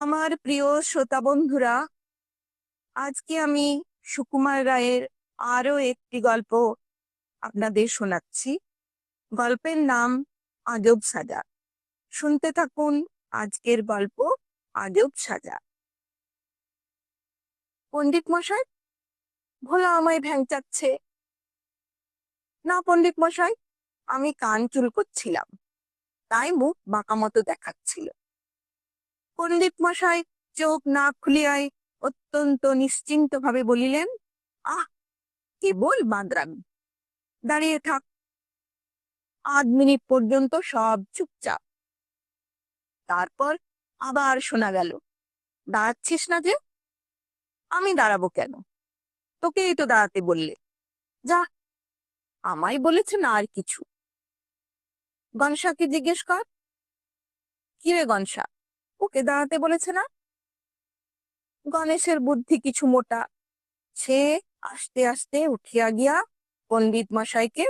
আমার প্রিয় শ্রোতা বন্ধুরা, আজকে আমি সুকুমার রায়ের আরো একটি গল্প আপনাদের শোনাচ্ছি। গল্পের নাম আজব সাজা। শুনতে থাকুন আজকের গল্প আজব সাজা। পণ্ডিত মশাই, ভোলা আমায় ভ্যাংচাচ্ছে। না পণ্ডিত মশাই, আমি কান চুল করছিলাম, তাই মুখ বাঁকা মতো দেখাচ্ছিল। পণ্ডিত মশাই চোখ না খুলিয়াই অত্যন্ত নিশ্চিন্ত ভাবে বলিলেন, আহ, কেবল বাঁদরামি। দাঁড়িয়ে থাক। 8 মিনিট পর্যন্ত সব চুপচাপ। তারপর আবার শোনা গেল, দাঁড়াচ্ছিস না যে? আমি দাঁড়াবো কেন? তোকেই তো দাঁড়াতে বললে। যা, আমায় বলেছে না আর কিছু। গনসাকে জিজ্ঞেস কর। কিরে গনসা, ওকে দাঁড়াতে বলেছে না? গণেশের বুদ্ধি কিছু মোটা। সে আস্তে আস্তে উঠিয়া গিয়া পণ্ডিত মশাইকে